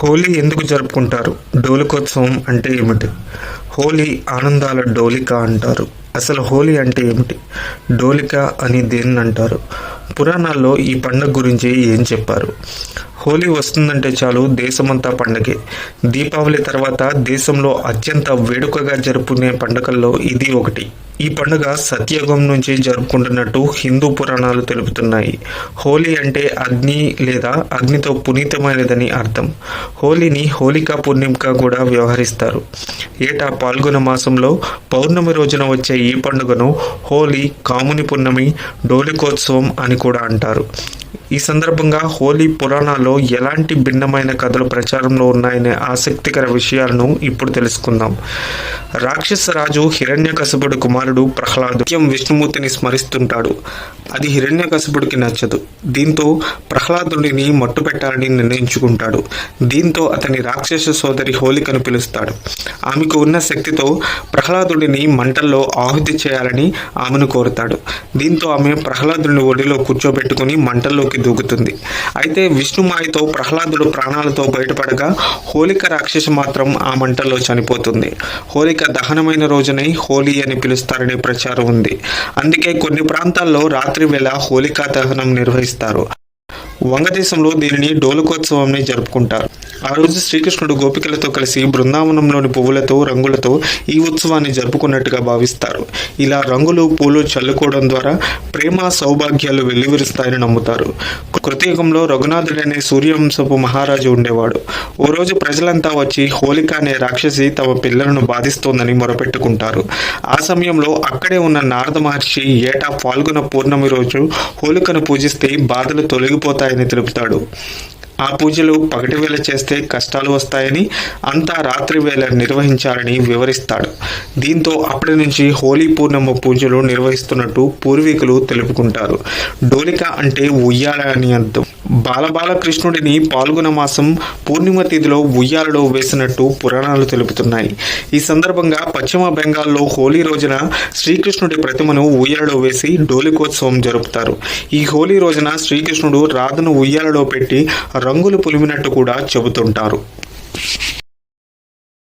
హోలీ ఎందుకు జరుపుకుంటారు? డోలికోత్సవం అంటే ఏమిటి? హోలీ ఆనందాల డోలిక అంటారు. అసలు హోలీ అంటే ఏమిటి? డోలిక అని దేన్ని అంటారు? పురాణాల్లో ఈ పండుగ గురించి ఏం చెప్పారు? హోలీ వస్తుందంటే చాలు దేశమంతా పండగే. దీపావళి తర్వాత దేశంలో అత్యంత వేడుకగా జరుపుకునే పండుగల్లో ఇది ఒకటి. ఈ పండుగ సత్యయుగం నుంచి జరుపుకుంటున్నట్టు హిందూ పురాణాలు తెలుపుతున్నాయి. హోలీ అంటే అగ్ని లేదా అగ్నితో పునీతమైనదని అర్థం. హోలీని హోలికా పూర్ణిమగా కూడా వ్యవహరిస్తారు. ఏటా పాల్గొన మాసంలో పౌర్ణమి రోజున వచ్చే ఈ పండుగను హోలీ, కాముని పున్నమి, డోలికోత్సవం అని కూడా అంటారు. ఈ సందర్భంగా హోలీ పురాణాల్లో ఎలాంటి భిన్నమైన కథలు ప్రచారంలో ఉన్నాయనే ఆసక్తికర విషయాలను ఇప్పుడు తెలుసుకుందాం. రాక్షస రాజు హిరణ్యకశిపుడు కుమారుడు ప్రహ్లాదు నిత్యం విష్ణుమూర్తిని స్మరిస్తుంటాడు. అది హిరణ్యకశిపుడికి నచ్చదు. దీంతో ప్రహ్లాదుడిని మట్టు పెట్టాలని నిర్ణయించుకుంటాడు. దీంతో అతని రాక్షస సోదరి హోలికను పిలుస్తాడు. ఆమెకు ఉన్న శక్తితో ప్రహ్లాదుడిని మంటల్లో ఆహుతి చేయాలని ఆమెను కోరుతాడు. దీంతో ఆమె ప్రహ్లాదుడిని ఒడిలో కూర్చోబెట్టుకుని మంటల్లోకి దూకుతుంది. అయితే విష్ణుమాయతో ప్రహ్లాదుడు ప్రాణాలతో బయటపడగా హోలిక రాక్షసి మాత్రం ఆ మంటల్లో చనిపోతుంది. హోలిక దహనమైన రోజునే హోలీ అని పిలుస్తారనే ప్రచారం ఉంది. అందుకే కొన్ని ప్రాంతాల్లో రాత్రి వేళ హోలికా దహనం నిర్వహిస్తారు. వంగదేశంలో దీనిని డోలికోత్సవాన్ని జరుపుకుంటారు. ఆ రోజు శ్రీకృష్ణుడు గోపికలతో కలిసి బృందావనంలోని పువ్వులతో, రంగులతో ఈ ఉత్సవాన్ని జరుపుకున్నట్టుగా భావిస్తారు. ఇలా రంగులు, పూలు చల్లుకోవడం ద్వారా ప్రేమ, సౌభాగ్యాలు వెల్లివిరుస్తాయని నమ్ముతారు. కృతయుగంలో రఘునాథుడనే సూర్యవంశపు మహారాజు ఉండేవాడు. ఓ రోజు ప్రజలంతా వచ్చి హోలిక అనే రాక్షసి తమ పిల్లలను బాధిస్తోందని మొరపెట్టుకుంటారు. ఆ సమయంలో అక్కడే ఉన్న నారద మహర్షి ఏటా పాల్గొన పూర్ణమి రోజు హోలికను పూజిస్తే బాధలు తొలగిపోతాయని తెలుపుతాడు. ఆ పూజలు పగటి వేళ చేస్తే కష్టాలు వస్తాయని, అంతా రాత్రి వేళ నిర్వహించాలని వివరిస్తాడు. దీంతో అప్పటి నుంచి హోలీ పూర్ణిమ పూజలు నిర్వహిస్తున్నట్టు పూర్వీకులు తెలుపుకుంటారు. డోలిక అంటే ఉయ్యాల అని అర్థం. బాలకృష్ణుడిని పాల్గొన మాసం పూర్ణిమ తిథిలో ఉయ్యాలలో వేసినట్టు పురాణాలు తెలుపుతున్నాయి. ఈ సందర్భంగా పశ్చిమ బెంగాల్లో హోలీ రోజున శ్రీకృష్ణుడి ప్రతిమను ఉయ్యాలలో వేసి డోలికోత్సవం జరుపుతారు. ఈ హోలీ రోజున శ్రీకృష్ణుడు రాధను ఉయ్యాలలో పెట్టి రంగులు పులిమినట్టు కూడా చెబుతుంటారు.